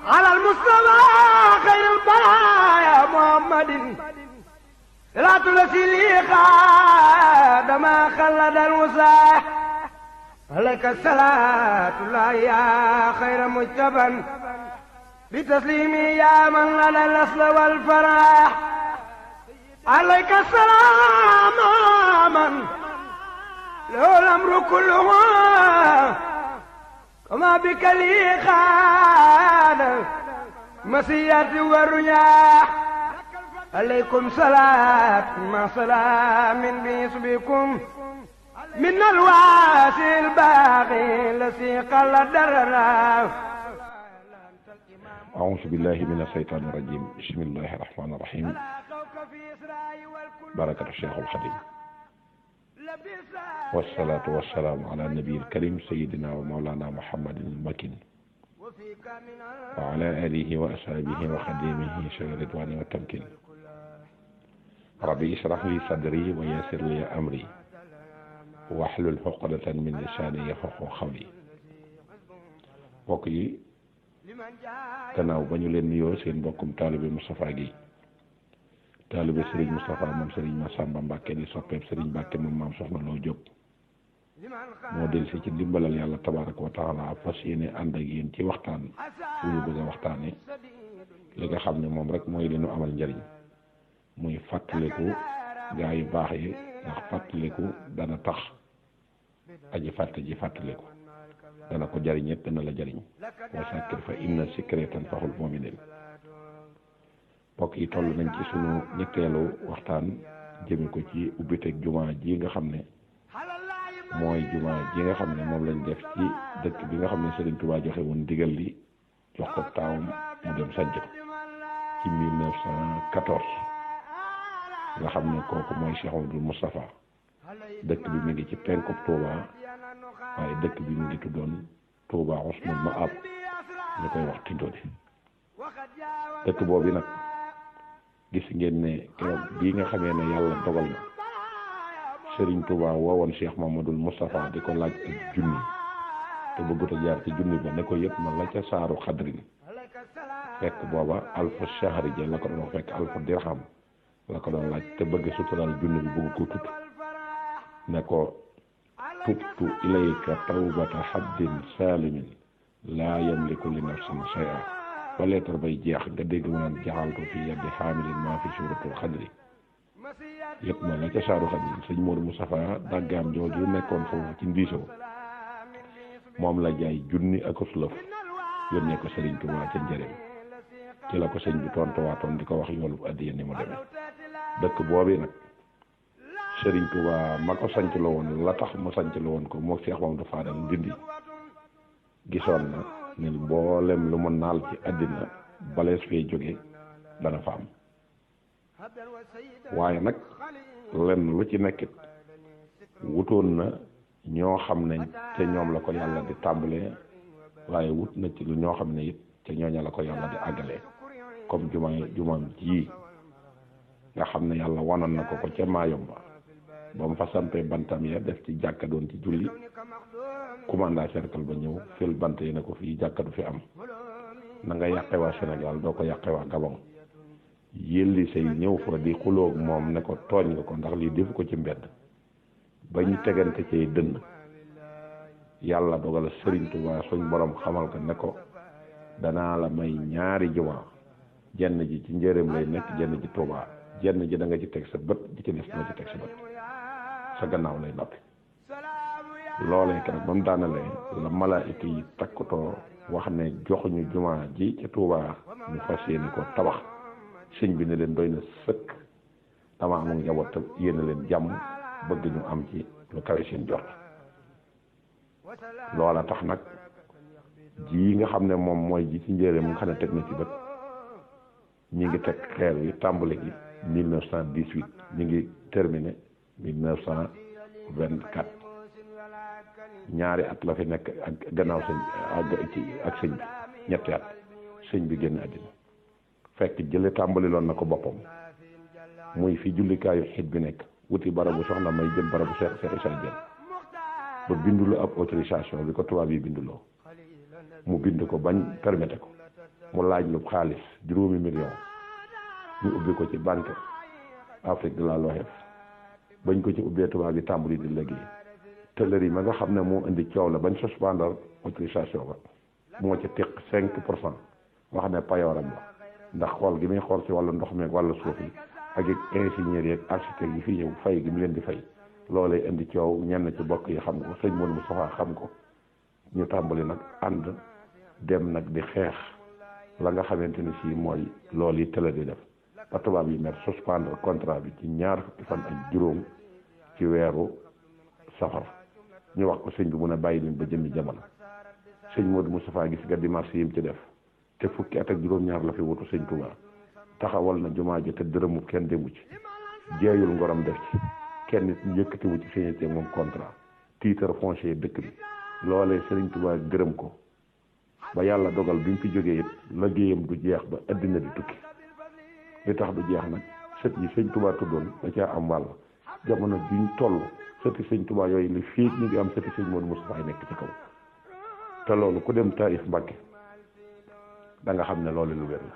على المصطفى خير البرايا محمد لا تلسي لي ما خلد الوساح عليك الصلاة الله يا خير مجتبى بتسليمي يا من لنا الأصل والفرح عليك السلام من له الأمر كله وما بك لي خان مسيرتي والرياح عليكم صلاة مع سلام باسمكم من الواسع الباقي الذي قل درنا. أعوذ بالله من الشيطان الرجيم. بسم الله الرحمن الرحيم. بركة الشيخ الخديم والصلاة والسلام على النبي الكريم سيدنا ومولانا محمد المكين وعلى آله وأصحابه وخديمه شر الرضوان والتمكين. ربي اشرح لي صدري ويسر لي أمري واحلل عقدة من لساني يفقهوا قولي. mbokk yi gannaaw ba ñu leen nuyoo seen mbokkum taalibe Moustapha Guèye taalibe Serigne Moustapha moom Serigne Massamba Mbacke di soppeeb Serigne Mbacke moom maam soxna Loo Diop moo dellusi ci ndimbalal yàlla tabaraka wa taala fas yéene ànd ak yéen ci waxtaan fu ñu bëgg a waxtaane li nga xam ne moom rek mooy li ñu amal njëriñ muy fàttaliku gaa yu baax yi ndax fàttaliku dana tax aji fàtte ji fàttaliku dana ko jariñ it dana la jariñ wa sakkir fa inna sikra tanfa'ul mu'minin. mbokk yi toll nañ ci sunu ñetteelu waxtaan jëme ko ci ubbiteeg jumaa ji nga xam ne mooy jumaa ji nga xam ne moom lañ def ci dëkk bi nga xam ne Serigne Touba joxe woon ndigal li jox ko taawam mu dem sanc ko ci 1914 nga xam ne kooku mooy Cheikh Amadou Moustapha. dëkk bi mi ngi ci penkub Touba waaye dëkk bi mi ngi tuddoon Touba Ousmane Maab ñu koy wax Tindodi. dëkk boobu nag gis ngeen ne keroog bii nga xamee ne yàlla dogal na Serigne Touba woowoon Cheikh Mamadou Moustapha di ko laaj ak junni te bëggut a jaar ci junni ba ne ko yëpp ma la ca saaru xadrin fekk booba alfu shahri ja la ko doon fekk alfu dirham la ko doon laaj te bëgg suturaal junni bi bëgg ko tut ne ko tubtu ilayka tawbata habdin salimin laa yamliku li nafsin shay'a ba leetar bay jeex nga dégg mu naan jaxaltu fi yaddi xaamilin maa fi suuratul xadri yëpp ma la ca saaru xadri sëñ Modou Moustapha dàggaam jooju nekkoon foofu ci ndiisoo moom la jaay junni ak uslëf yónnee ko Serigne Touba ca njëriñ ci la ko sëñ bi tontuwaatoon di ko wax yoolu addiya ni mu demee. dëkk boobu nag Serigne Touba ma ko sanc la woon la tax mu sanc la woon ko moo Cheikh Mamadou Fadal Ndindi gisoon na ne mboolem lu mu naal ci àddina balees fee jóge dana fa am waaye nag lenn lu ci nekkit wutoon na ñoo xam ne te ñoom la ko yàlla di tàmbalee waaye wut na ci lu ñoo xam ne it te ñooña la ko yàlla di àggalee comme jumaam ji nga xam ne yàlla wanoon na ko ca Maayomba ba mu fa sampee bantam ya def ci jàkka doon ci julli commanda cercle ba ñëw fil bant yi ne ko fii jàkka du fi am na nga yàqe waa Sénégal doo ko yàqe waa Gabon yëlli say ñëw fa di xulóog moom ne ko tooñ nga ko ndax lii defu ko ci mbedd ba ñu tegante cay dënn yàlla dogal Serigne Touba suñ borom xamal ko ne ko danaa la may ñaari jumaa jenn ji ci njëreem lay nekk jenn ji Touba jenn ji da nga ci teg sa bët di ci des na ci teg sa bët sa gannaaw lay noppi loolee keroog ba mu daanalee la malaayika yi takkutoo wax ne joxuñu jumaa ji ca Touba ñu fas yéene ko tabax sëñ bi ne leen doy na sëkk dama amul njaboot te yéene leen jàmm bëgg ñu am ci lu kawe seen jot loola tax nag ji nga xam ne moom mooy ji ci njëreem nga xam ne teg na ci bët ñi ngi teg xeer wi tàmbali gi 1918 ñi ngi terminé 1924 ñaari at la fi nekk ak gannaaw sëñ ak sëñ bi ñetti at sëñ bi génn àddina fekk jële tàmbali loon na ko boppam muy fi jullikaayu xit bi nekk wuti barabu soxna may jëm barabu Cheikh Issa Diène ba bindulu ab autorisation bi ko tubaab yi binduloo mu bind ko bañ permettre ko mu laaj lu xaalis 5 millions ñu ubbi ko ci banque Afrique de l'Ouest bañ ko ci ubbee tubaab bi tàmbali di liggéey tëllër yi ma nga xam ne moo indi coow la bañ suspendre autorisation ba moo ci teq 5% wax ne payooram la ndax xool gi muy xool ci wàllu ndox mi ak wàllu suuf yi ak ingénieur yi ak architecte yi fi ñëw fay gi mu leen di fay loolee indi coow ñenn ci bokk yi xam ko sëñ Modou Moustapha xam ko ñu tàmbali nag ànd dem nag di xeex la nga xamante ni si mooy loolu yi tële di def ba tubaab yi mer suspendre contrat bi ci 2 fukki fan ak juróom ci weeru safar ñu wax ko sëñ bi mun a bàyyi leen ba jëmmi jamono sëñ Modou Moustapha gis nga dimanche yi mu ci def te fukki at ak juróom-ñaar la fi wutu sëñ Touba taxawal na jumaa ji te dërëmu kenn demu ci jeeyul ngoram def ci kenn nit yëkkatiwu ci signé moom contrat titre foncier dëkk bi loolee sëriñ Touba gërëm ko ba yàlla dogal bi mu fi jógee it liggéeyam du jeex ba addina di tukki li tax du jeex nag sët yi sëñ Touba tuddoon da caa am wàll jamono juñ toll sëti sëñ Touba yooyu li fii ñu ngi am sëti sëñ Modou Moustapha nekk ci kaw te loolu ku dem Taïf Mbàkke da nga xam ne loolu lu wér la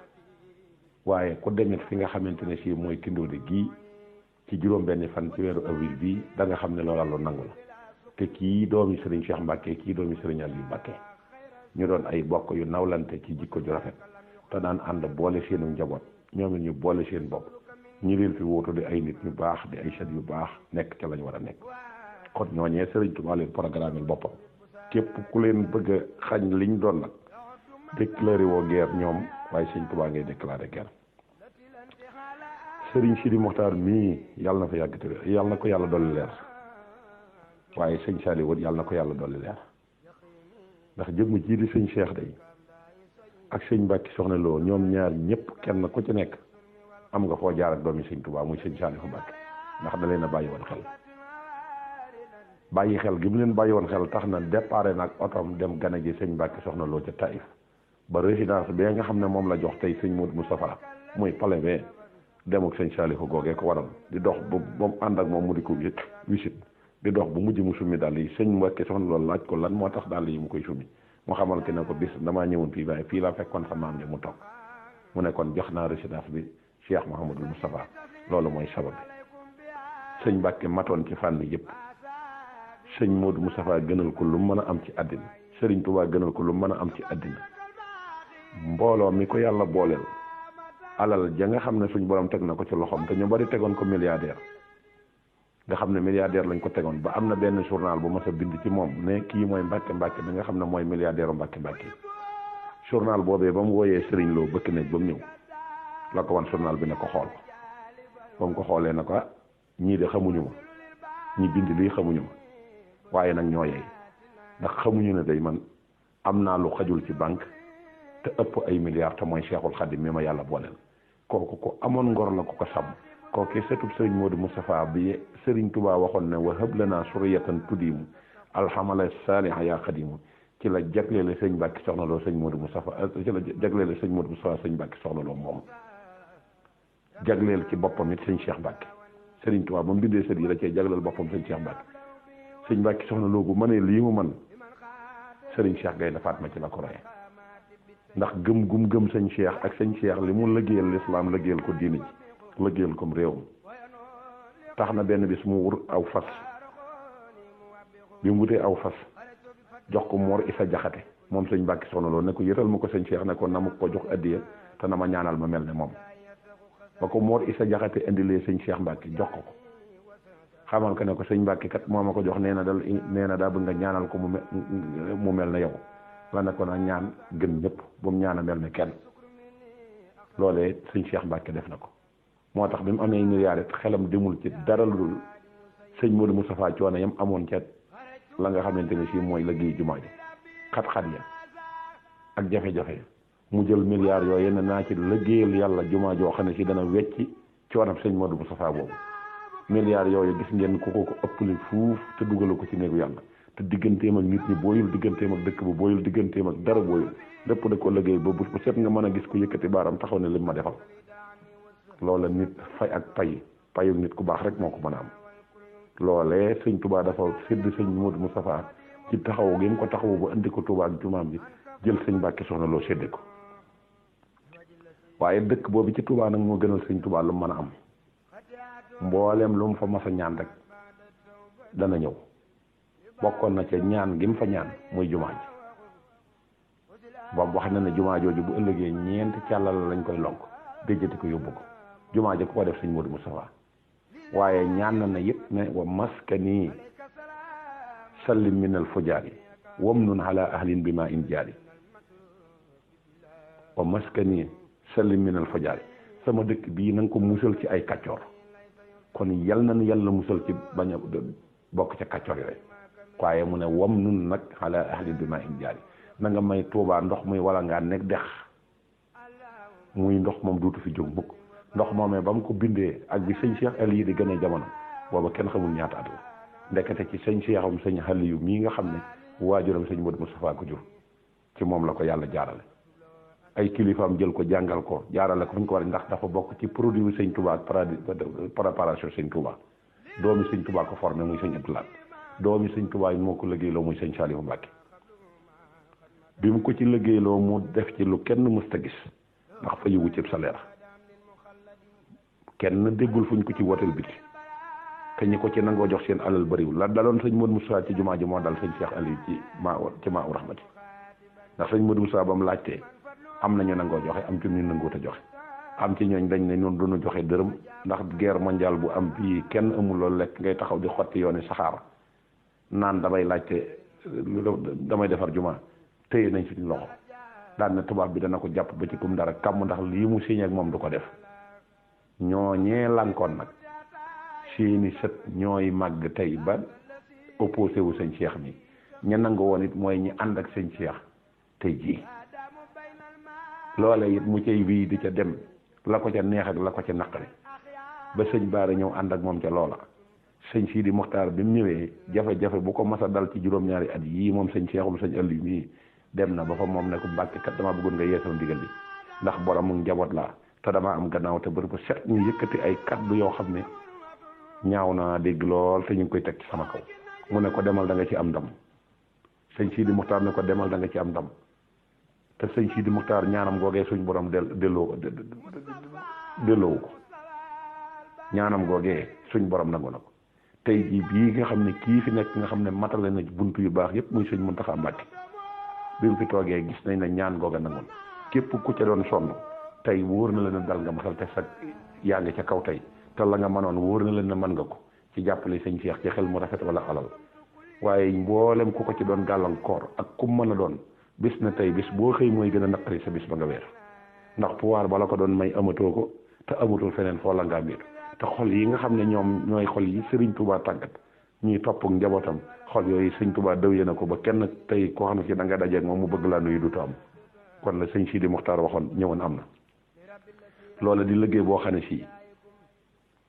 waaye ku demit fi nga xamante ne si mooy Tindodi gii ci juróom-benni fan ci weeru avril bii da nga xam ne loola lu nangu la te kii doomi sëriñ Cheikh Mbàkke kii doomi sëriñ Aliou Mbàkke ñu doon ay bokk yu nawlante ci jikko ju rafet te daan ànd boole seenu njaboot ñoom it ñu boole seen bopp ñi leen fi wóotu di ay nit ñu baax di ay sët yu baax nekk ca lañ war a nekk kon ñooñee sëriñ Tuubaa leen programme boppam képp ku leen bëgg a xañ liñ doon nag déclaré woo guerre ñoom waaye sëriñ Tuubaa ngay déclaré guerre sëriñ Sidi Moxtaar mii yàlla na fa yàgg te yàlla na ko yàlla dolli leer waaye sëñ Saliou wut yàlla na ko yàlla dolli leer ndax jëmm jii di sëñ Cheikh day ak sëñ Mbàkke Soxna Lo ñoom ñaar ñëpp kenn ku ci nekk am nga foo jaar ak doomi sëñ Tuubaa muy sëñ Saliou Mbàkke ndax da leen a bàyyi woon xel bàyyi xel gi mu leen bàyyi woon xel tax na déparé nag otom dem gane ji sëñ Mbàkke Soxna Lo ca Taïf ba résidence bi nga xam ne moom la jox tey sëñ Modou Moustapha muy palais bee dem ak sëñ Saliou googee ko waral di dox ba mu ànd ak moom mu di ko wisit di dox bu mujj mu summi dàll yi sëñ Mbàkke Soxna Lo laaj ko lan moo tax dàll yi mu koy summi mu xamal ki ne ko bis damaa ñëwoon fii waaye fii laa fekkoon sa maam ne mu toog mu ne kon jox naa résidence bi Cheikh Mouhamadul Moustapha loolu mooy sabab bi sëñ Mbàkke matoon ci fànn yëpp sëñ Modou Moustapha gënal ko lu mën a am ci àddina sëriñ Touba gënal ko lu mën a am ci àddina mbooloo mi ko yàlla booleel alal ja nga xam ne suñ borom teg na ko ci loxoom te ñu bari tegoon ko milliardaire nga xam ne milliardaire lañ ko tegoon ba am na benn journal bu mas a bind ci moom ne kii mooy Mbàkke Mbàkke bi nga xam ne mooy milliardaire u Mbàkke Mbàkke journal boobee ba mu wooyee Sëriñ Lo bëkk néeg ba mu ñëw la ko wan journal bi ne ko xool ba mu ko xoolee na ko ñii de xamuñu ma ñi bind lii xamuñu ma waaye nag ñoo yey ndax xamuñu ne day man am naa lu xajul ci banque te ëpp ay milliards te mooy Cheikhul Khadim mi ma yàlla booleel kooku ko amoon ngor la ko ko sàmm kooku setub sëriñ Modou Moustapha bi sëriñ Touba waxoon ne wa hab lana suriyatan tudimu alhamala saaliha yaa xadimu ci la jagleele sëñ Mbàkke Soxna Lo sëñ Modou Moustapha ci la jagleele sëñ Modou Moustapha sëñ Mbàkke Soxna Lo moom jagleel ci boppam it sëñ Cheikh Mbàkke sëriñ Touba ba mu bindee sët yi da cee jagleel boppam sëñ Cheikh Mbàkke sëñ Mbàkke Soxna Lo bu mënee lii mu man sëriñ Cheikh Gaynde Fatma ci la ko roye ndax gëm gum gëm sëñ Cheikh ak sëñ Cheikh li mu lëggéeyal lislaam lëggéeyal ko diine ji lëggéeyal comme réewam tax na benn bis mu wut aw fas bi mu wutee aw fas jox ko Mor Isa Jaxate moom sëñ Mbàkke Soxna Lo ne ko yëral ma ko sëñ Cheikh ne ko na ma ko jox addiya te na ma ñaanal ma mel ne moom ba ko Mor Isa Jaxate indilee sëñ Cheikh Mbàkke jox ko xamal ko ne ko sëñ Mbàkke kat moo ma ko jox nee na daa bëgg nga ñaanal ko mu mel ne yow la ne ko na ñaan gën ñëpp bu mu ñaan a mel ne kenn loolee sëñ Cheikh Mbàkke def na ko moo tax bi mu amee milliards it xelam demul ci dara lu dul sëñ Modou Moustapha coono yam amoon ca la nga xamante ne si mooy liggéey jumaa ji xat-xat ya ak jafe-jafe mu jël milliards yooyu ne naa ci liggéeyal yàlla jumaa joo xam ne si dana wecci coonam sëñ Modou Moustapha boobu milliards yooyu gis ngeen ku ko ëppale fuuf te dugalu ko ci néegu yàlla te digganteem ak nit ñi booyul digganteem ak dëkk bu booyul digganteem ak dara booyul lépp da ko liggéey ba bu set nga mën a gis ko yëkkati baaram taxaw ne lim ma defal loola nit fay ak payu nit ku baax rek moo ko mën a am loolee sëñ Touba dafa sédd sëñ Modou Moustapha ci taxaw gi mu ko taxawu ba indi ko Touba ak jumaam bi jël sëñ Mbàkke Soxna Lo sédde ko waaye dëkk boobu ci Touba nag moo gënal sëñ Touba lu mu mën a am mbooleem lu mu fa mas a ñaan rek dana ñëw bokkoon na ca ñaan gi mu fa ñaan muy jumaa ji boobu wax na ne jumaa jooju bu ëllëgee ñeenti càllal lañ koy lonk déjjati ko yóbbu ko jumaa ji ku ko def sëñ Modou Moustapha waaye ñaan na it ne wa maskani sallim minal fujaari wamnun ala ahlin bi ma in jaari wa maskani sallim minal fujaari sama dëkk bii na nga ko musal ci ay kàccoor kon yal na yàlla musal ci bañ a bokk ca kàccoor yi rek waaye mu ne wamnun nag ala ahlin bi ma in jaari na nga may Tuubaa ndox muy wala ngaa nekk dex muy ndox moom duutu fi jóg mukk ndox moomee ba mu ko bindee ak bi sëñ Cheikh Aliou di gën a jamono booba kenn xamul ñaata at la ndekete ci sëñ Cheikhum sëñ Aliou mii nga xam ne waajuram sëñ Modou Moustapha ko jur ci moom la ko yàlla jaarale ay kilifaam jël ko jàngal ko jaarale ko fu ñu ko war ndax dafa bokk ci produit bi sëñ Touba ak préparation sëñ Touba doomi sëñ Touba ko formé muy sëñ Abdoulaye doomi sëñ Touba yi moo ko liggéeyloo muy sëñ Saliou Mbacke bi mu ko ci liggéeyloo mu def ci lu kenn mësta gis ndax fa yëgu cib salaire kenn déggul fuñ ko ci wooteel biti te ñi ko ci nangoo jox seen alal bëriwul la daloon sëñ Modou Moustapha ci jumaa ji moo dal sëñ Cheikh Aliou ci maa u rahmati ndax sëñ Modou Moustapha ba mu laajtee am nañu nangoo joxe am ci ñu nanguut a joxe am ci ñooñ dañ ne ñun duñu joxe dërëm ndax guerre mondiale bu am fii kenn amul loolu lekk ngay taxaw di xotti yooni saxaar naan damay laajte damay defar jumaa téye nañ suñu loxo daan na tubaab bi dana ko jàpp ba ci kum dara kàmm ndax lii mu signé ak moom du ko def ñooñee lankoon nag seeni sët ñooy màgg tey ba opposé wu sëñ Cheikh mi ña nangu woon it mooy ñi ànd ak sëñ Cheikh tey jii loole it mu cay wii di ca dem la ko ca neex ak la ko ca naqari ba sëñ Baara ñëw ànd ak moom ca loola sëñ Sidi Muxtaar bi mu ñëwee jafe-jafe bu ko mas a dal ci juróom-ñaari at yii moom sëñ Cheikhum sëñ Aliou mii dem na ba fa moom ne ko Mbàkke kat damaa bëggoon nga yeesal ndigal li ndax borom mu njaboot laa te damaa am gannaaw te bër bu set ñu yëkkati ay kaddu yoo xam ne ñaaw naa dégg lool te ñu ngi koy teg ci sama kaw mu ne ko demal da nga ci am ndam sëñ Sidi Muxtaar ne ko demal da nga ci am ndam te sëñ Sidi Muxtaar ñaanam googee suñ borom delloowu ko ñaanam googee suñ borom nangu na ko tey jii bii nga xam ne kii fi nekk nga xam ne matale na buntu yu baax yëpp muy sëñ Muntaxa Mbàkke bi mu fi toogee gis nañ ne ñaan googa nangoon képp ku ca doon sonn tey wóor na leen dal nga masal te sa yaa ngi ca kaw tey te la nga mënoon wóor na leen ne mën nga ko ci jàppale sëñ Cheikh ci xel mu rafet wala alal waaye mboolem ku ko ci doon gàllankoor ak ku mën a doon bis na tey bis boo xëy mooy gën a naqari sa bis ba nga weer ndax pouvoir ba la ko doon may amatoo ko te amatul feneen foo la ngaa miitu te xol yi nga xam ne ñoom ñooy xol yi Sëriñ Tuubaa tàggat ñuy topp ak njabootam xol yooyu sëñ Tuubaa dëwyee na ko ba kenn tey koo xam ne ci da nga dajeeg moom mu bëgg laa nuyu dutu am kon la sëñ Sidi Muxtaar waxoon ñëwoon am na loola di liggéey boo xam ne sii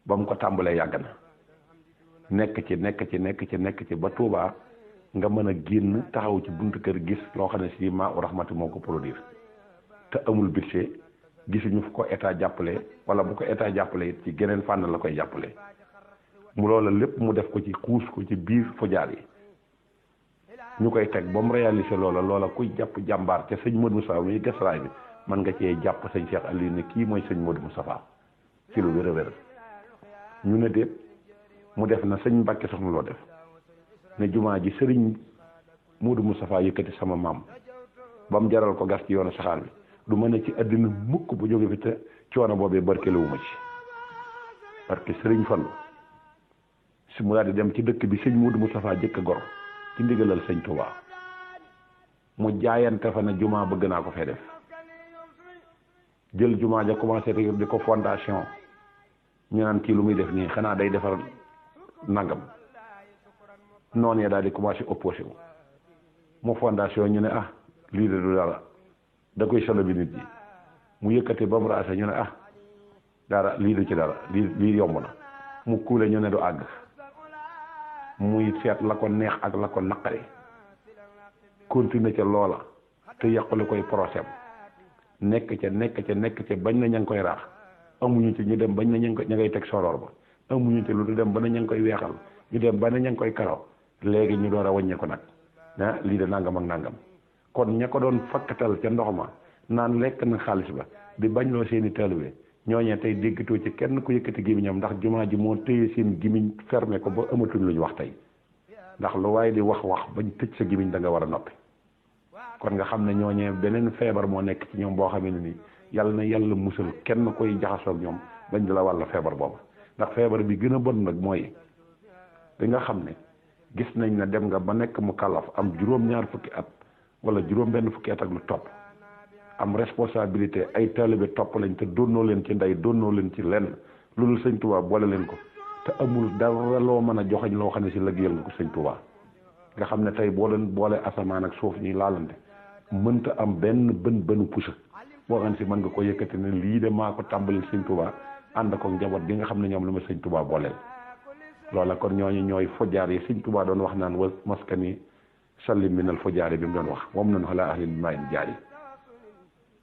ba mu ko tàmbalee yàgg na nekk ci ba Tuubaa nga mën a génn taxaw ci buntu kër gis loo xam ne sii maa u rahmati moo ko produire te amul budget gisuñu fu ko état jàppale wala bu ko état jàppale it ci geneen fànn la koy jàppale mu loola lépp mu def ko ci xuus ko ci biir fojaar yi ñu koy teg ba mu réalisé loola kuy jàpp jàmbaar ca sëñ Modou Moustapha muy gasraay bi mën nga cee jàpp sëñ Cheikh Aliou ne kii mooy sëñ Modou Moustapha ci lu wér a wér ñu ne déet mu def na sëñ Mbàkke Soxna Lo def ne jumaa ji sëriñ Modou Moustapha yëkkati sama maam ba mu jaral ko gas ci yoonu saxaar bi du mën a ci àddina mukk bu jóge fi te coono boobee barkelewuma ci parce que sëriñ Fallu si mu daal di dem ci dëkk bi sëñ Modou Moustapha jëkk gor ci ndigalal sëñ Touba mu jaayante fa ne jumaa bëgg naa ko fee def jël jumaa ja commencé di ko fondation ñu naan kii lu muy def nii xanaa day defar nangam noonu ya daal di commencé opposé wu mu fondation ñu ne ah lii de du dara da koy solo bi nit yi mu yëkkati ba mu raase ñu ne ah dara lii du ci dara lii yomb na mu kuule ñu ne du àgg muy seet la ko neex ak la ko naqari continuer ca loola te yàqule koy procès nekk ca bañ na ña ngi koy raax amuñu ci ñu dem bañ na ña ngay teg soroor ba amuñu ci lu du dem ba na ña ngi koy weexal ñu dem ba na ña ngi koy karaw léegi ñu door a wàññee ko nag ah lii de nangam ak nangam kon ña ko doon fakkatal ca ndox ma naan lekk na xaalis ba di bañloo seeni taalibe ñooñee tey déggatoo ci kenn ku yëkkati gémmiñam ndax jumaa ji moo téye seen gémmiñ fermé ko ba amatuñ lu ñu wax tey ndax lu waaye di wax bañ tëj sa gémmiñ da nga war a noppi kon nga xam ne ñooñee beneen feebar moo nekk ci ñoom boo xamee ne ni yàlla na yàlla musal kenn koy jaxasoog ñoom bañ di la wàll feebar boobu ndax feebar bi gën a bon nag mooy bi nga xam ne gis nañ ne dem nga ba nekk mu kàllaf am juróom-ñaar fukki at wala juróom-benn fukki at ak lu topp am responsabilité ay taalibe topp lañ te donnoo leen ci ndey donnoo leen ci lenn loolu sëñ Tuubaa boole leen ko te amul dara loo mën a joxañ loo xam ne si lëggéeyal nga ko sëñ Tuubaa nga xam ne tey boo leen boole asamaan ak suuf ñuy laalante mënta am benn bënu pusa boo xam ne si mën nga ko yëkkati ne lii de maa ko tàmbalil sëñ Tuubaa ànd ko njaboot gi nga xam ne ñoom la ma sëñ Tuubaa booleel loola kon ñooñu ñooy fojaar yi sëñ Tuubaa doon wax naan wa maskani sallim minal fojaar yi bi mu doon wax moom nañu xalaa ahlil maay jaar yi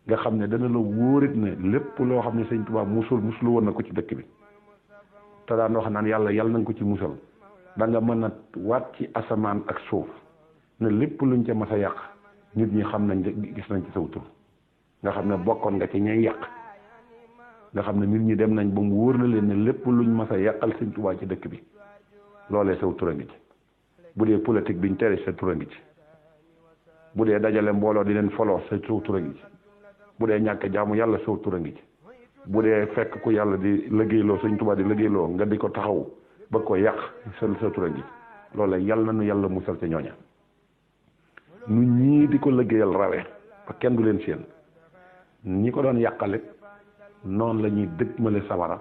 nga xam ne dana la wóorit ne lépp loo xam ne sëñ Tuubaa musul woon na ko ci dëkk bi te daan wax naan yàlla nañ ko ci musal da nga mën a waat ci asamaan ak suuf ne lépp luñ ca mas a yàq nit ñi xam nañ gis nañ ci saw tur nga xam ne bokkoon nga ci ñay yàq nga xam ne nit ñi dem nañ ba mu wóor na leen ne lépp luñ mas a yàqal sëñ Tuubaa ci dëkk bi loolee saw tur a ngi ci bu dee politique biñ tere sa tur a ngi ci bu dee dajale mbooloo di leen foloo sa saw tur a ngi ci bu dee ñàkk jaamu yàlla saw tur a ngi ci bu dee fekk ku yàlla di liggéeyloo sëñ Tuubaa di liggéeyloo nga di ko taxaw ba ko yàq sa tur a ngi ci loola yàlla na nu yàlla musal ca ñooña nu ñii di ko liggéeyal rawee ba kenn du leen séen ñi ko doon yàqale noonu la ñuy dëgmale sawara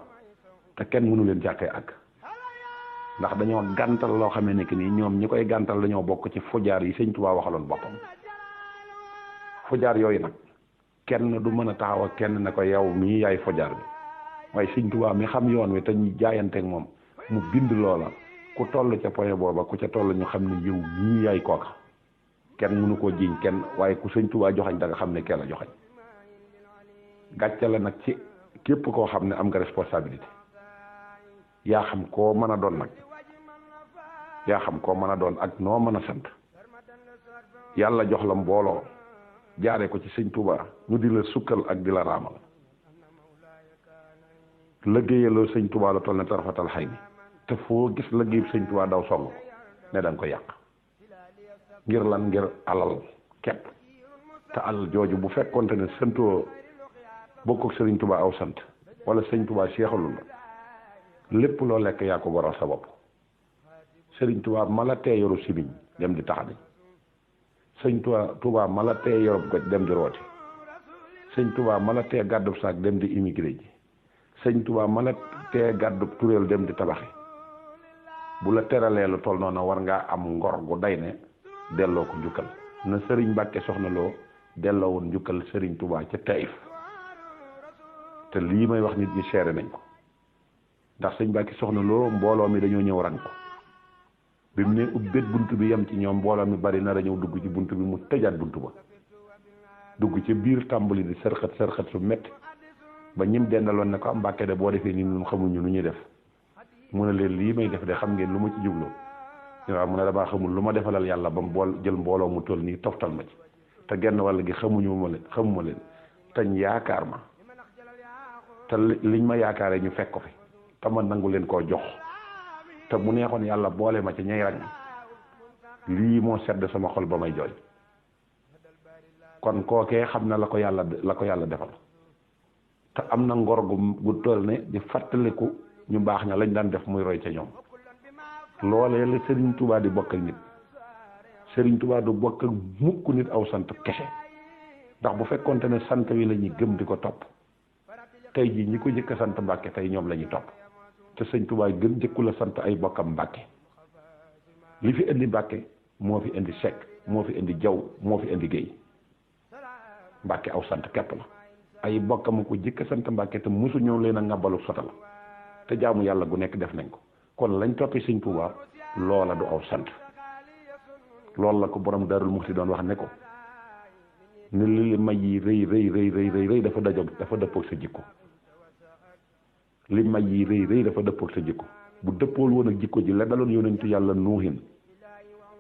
te kenn mënu leen jàkkee ak ndax dañoo gàntal loo xamee ne que nii ñoom ñi koy gàntal dañoo bokk ci fujaar yi sëñ Tuubaa waxaloon boppam fujaar yooyu nag kenn du mën a taxaw ak kenn ne ko yow mii yaay fujaar bi waaye sëñ Tuubaa mi xam yoon wi te ñu jaayanteeg moom mu bind loola ku toll ca point booba ku ca toll ñu xam ne yow mii yaay kooka kenn mënu koo jiiñ kenn waaye ku sëñ Tuubaa joxañ da nga xam ne kenn la joxañ gàcce la nag ci képp koo xam ne am nga responsabilité yaa xam koo mën a doon nag yaa xam koo mën a doon ak noo mën a sant yàlla jox la mbooloo jaare ko ci sëñ Tuubaa ñu di la sukkal ak di la raamal liggéeyaloo sëñ Tuubaa la toll ne tarafatal xay ni te foo gis liggéey sëñ Tuubaa daw song ko ne da nga ko yàq ngir lan ngir alal kepp te alal jooju bu fekkonte ne sëntoo bokk ak sëriñ Tuubaa aw sant wala sëñ Tuubaa seexalul la lépp loo lekk yaa ko goral sa bopp sëriñ Tuubaa mala tee yoru simiñ dem di taxani sëñ Tuubaa mala tee yorub goj dem di rooti sëñ Tuubaa mala tee gàddub saak dem di immigré ji sëñ Tuubaa mala tee gàddub turéel dem di tabaxi bu la teralee lu toll noonu war ngaa am ngor gu day ne delloo ko njukkal na sëriñ Mbàkke Soxna Lo delloo woon njukkal sëriñ Tuubaa ca Taïf te lii may wax nit ñi seere nañ ko ndax sëñ Mbàkke Soxna Lo mbooloo mi dañoo ñëw rang ko bi mu ne ubbét bunt bi yem ci ñoom mbooloo mi bari na dañoo dugg ci bunt bi mu tëjaat bunt ba dugg ci biir tàmbali di sërxët su metti ba ñim dendaloon ne ko am Mbàkke de boo defee nii ñun xamuñu nu ñuy def mu ne leen lii may def de xam ngeen lu ma ci jublu waaw mu ne damaa xamul lu ma defalal yàlla ba mu jël mbooloo mu toll nii toftal ma ci te genn wàll gi xamuma leen tañ yaakaar ma te liñ ma yaakaaree ñu fekk ko fi te ma nangu leen koo jox te mu neexoon yàlla boole ma ci ñay rang lii moo sedd sama xol ba may jooy kon kookee xam na la ko yàlla defal te am na ngor gu toll ne di fàttaliku ñu baax ña lañ daan def muy roy ca ñoom loolee la Serigne Touba di bokk ak nit Serigne Touba du bokk ak mukk nit aw sant kese ndax bu fekkonte ne sant wi la ñuy gëm di ko topp tey jii ñi ko jëkk a sant Mbàkke tey ñoom la ñuy topp te sëñ Touba gën jëkku la sant ay bokkam Mbàkke li fi indi Mbàkke moo fi indi Sekk moo fi indi Jaw moo fi indi Géey Mbàkke aw sant képp la ay bokkam ko jëkk a sant Mbàkke te mosu ñëw leen a ngàbbalu sota la te jaamu yàlla gu nekk def nañ ko kon lañ toppi sëñ Touba loola du aw sant loolu la ko borom Daarul Muxti doon wax ne ko ne li may yi rëy dafa dëppoog sa jikko li may yi rëy dafa dëppoog sa jikko bu dëppool woon ak jikko ji la daloon yonentu yàlla nuuhin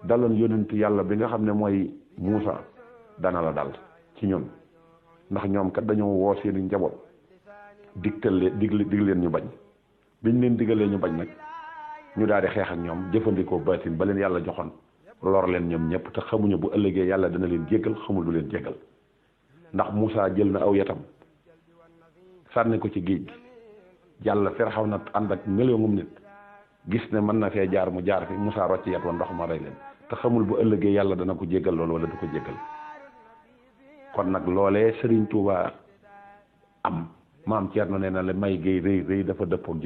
daloon yonentu yàlla bi nga xam ne mooy Muusa dana la dal ci ñun ndax ñoom kat dañoo woo seeni njaboot dig leen ñu bañ biñ leen digalee ñu bañ nag ñu daal di xeex ak ñoom jëfandikoo baatin ba leen yàlla joxoon lor leen ñoom ñëpp te xamuñu bu ëllëgee yàlla dana leen jéggal xamul du leen jéggal ndax Moussa jël na aw yatam sànni ko ci géej gi jàll Firxaw na ànd ak million nit gis ne mën na fee jaar mu jaar fi Moussa rocc yat wa ndox ma rey leen te xamul bu ëllëgee yàlla dana ko jéggal loolu wala du ko jéggal kon nag loolee Serigne Touba am maam Thierno nee na la may géey rëy dafa dëppook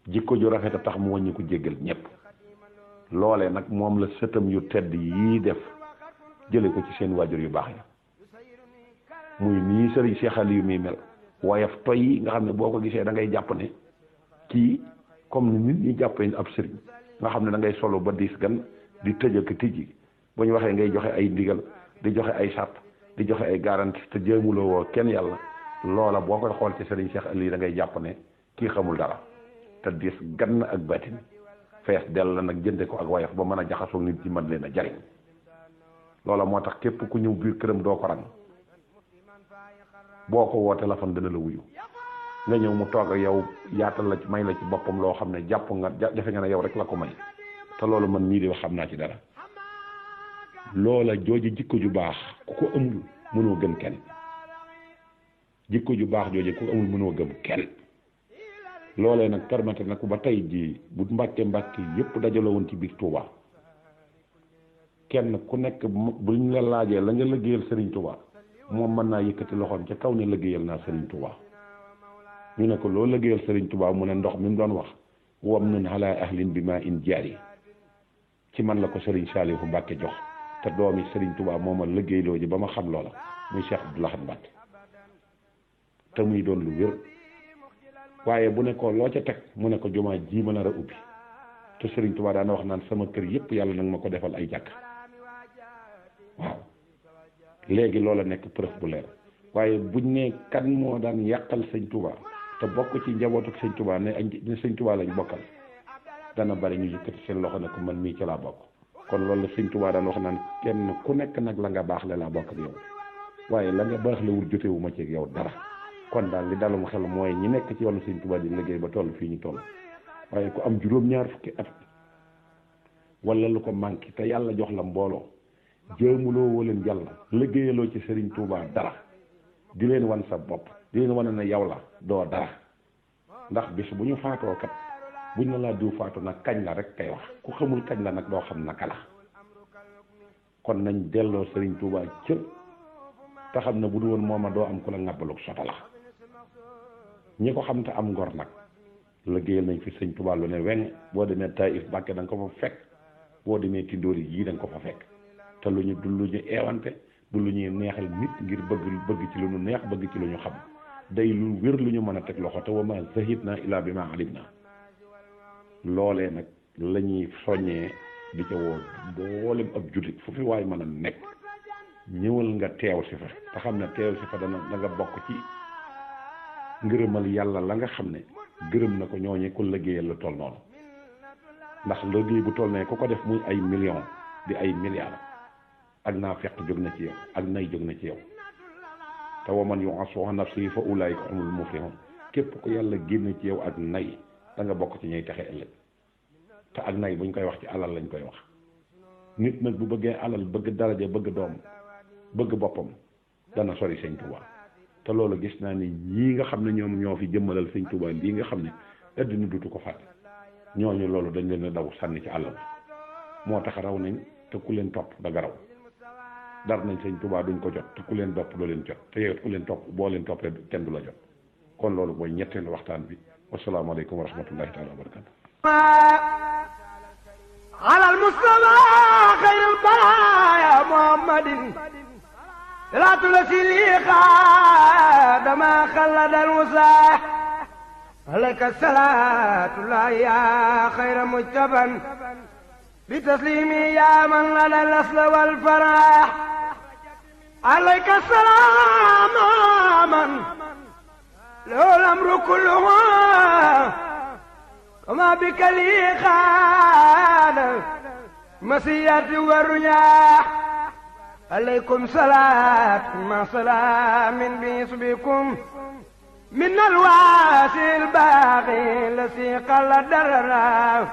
jikko ju rafet a tax mu wàññi ko jéggal ñëpp loolee nag moom la sëtam yu tedd yii def jële ko ci seen waajur yu baax ya muy nii Serigne Cheikh Aliou mi mel woyof toy nga xam ne boo ko gisee da ngay jàpp ne kii comme ni nit ñi jàppee ab sëriñ nga xam ne da ngay solo ba diis gan di tëj ak tijji bu ñu waxee ngay joxe ay ndigal di joxe ay sàrt di joxe ay garanti te jéemuloo woo kenn yàlla loola boo koy xool ci Serigne Cheikh Aliou da ngay jàpp ne kii xamul dara te diis gan ak batin fees dell la nag jënde ko ak woyof ba mën a jaxasoo nit ñi mën leen a jariñ loola moo tax képp ku ñëw biir këram doo ko rang boo ko woo téléphone dana la wuyu nga ñëw mu toog ak yow yaatal la ci may la ci boppam loo xam ne jàpp nga jafe nga ne yow rek la ko may te loolu man mii di wax xam naa ci dara loola jooju jikko ju baax ku ko amul mënoo gëm kenn jikko ju baax jooju ku ko amul mënoo gëm kenn loolee nag permettre na ko ba tey jii bu mbàkke yépp dajaloo woon ci biir Touba kenn ku nekk buñ la laajee la nga liggéeyal Serigne Touba moom mën naa yëkkati loxoom ca kaw ne liggéeyal naa Serigne Touba ñu ne ko loo liggéeyal Serigne Touba mu ne ndox mi mu doon wax wam nun ala ahlin bi ma in jaari ci man la ko Serigne Saliou Mbacke jox te doomi Serigne Touba moo ma liggéeyloo ji ba ma xam loola muy Cheikh Abdou Lahad Mbacke te muy doon lu wér waaye bu ne ko loo ca teg mu ne ko jumaa ji ma nar a ubbi te Serigne Touba daana wax naan sama kër yépp yàlla nag ma ko defal ay jàkk waaw léegi loola nekk preuve bu leer waaye buñ ne kan moo daan yàqal sëñ Touba te bokk ci njabootu sëñ Touba ne sëñ Touba lañ bokkal dana bari ñu yëkkati seen loxo ne ko man mii ci laa bokk kon loolu la sëñ Touba daan wax naan kenn ku nekk nag la nga baax le laa bokk ak yow waaye la nga baax le wul jotewu ma ci ak yow dara kon daal li dalum xel mooy ñi nekk ci wàllu sëñ Touba di liggéey ba toll fii ñu toll waaye ku am juróom-ñaar fukki at wala lu ko manqué te yàlla jox la mbooloo jéemuloo woo leen yàlla liggéeyaloo ci Serigne Touba dara di leen wan sa bopp di leen wane ne yow la doo dara ndax bis bu ñu faatoo kat buñ la laa diw faatu nag kañ la rek kay wax ku xamul kañ la nag doo xam naka la kon nañ delloo Serigne Touba cër te xam ne bu du woon mooma doo am ku la ŋàbbalug sota la ñi ko xam te am ngor nag liggéeyal nañ fi Serigne Touba lu ne weng boo demee Taïf Mbàkke da nga ko fa fekk boo demee Tindóori yii da nga ko fa fekk te lu ñu eewante du lu ñuy neexal nit ngir bëgg ci lu ñu neex bëgg ci lu ñu xam day lu wér lu ñu mën a teg loxo te wa ma zahidna illa bi ma alim na loolee nag la ñuy soññee di ca woo boolem ab jullit fu fi waay mën a nekk ñëwal nga teew si fa te xam ne teew si fa da nga bokk ci ngërëmal yàlla la nga xam ne gërëm na ko ñooñee ku liggéeyal la toll noonu ndax liggéey bu toll ne ku ko def muy ay millions di ay milliards ak naa fekk jóg na ci yow ak nay jóg na ci yow te waman yu'assu an nafsihi fa ulaa'ika humul muflihun képp ku yàlla génn ci yow ak nay da nga bokk ci ñuy texe ëllëg te ak nay buñ koy wax ci alal lañ koy wax nit nag bu bëggee alal bëgg daraja bëgg doom bëgg boppam dana sori sëñ Touba te loolu gis naa ni ñii nga xam ne ñoom ñoo fi jëmmalal sëñ Touba lii nga xam ne adduna dutu ko fàtte ñooñu loolu dañ leen a daw sànni ci àll moo tax raw nañ te ku leen topp da nga raw dar nañ sëñ Touba duñ ko jot te ku leen topp doo leen jot te yow ku leen topp boo leen toppee kenn du la jot kon loolu mooy ñetteelu waxtaan bi wasalaamaaleykum wa rahmatullahi taala wa barakatu ala al-Mustafa xayril baraaya Muhammadin salaatu la si lii xaadama xalladal musaa alayka salaatu la yaa xayra mujtaban bi taslimi yaa man lana al-asla wal farah alayka salaam man lahu al-amru kulluhu kama bika lii xaada masiyati waruñaa عليكم صلاة ما سلام باسمكم من الواسع الباقي الذي قل دررا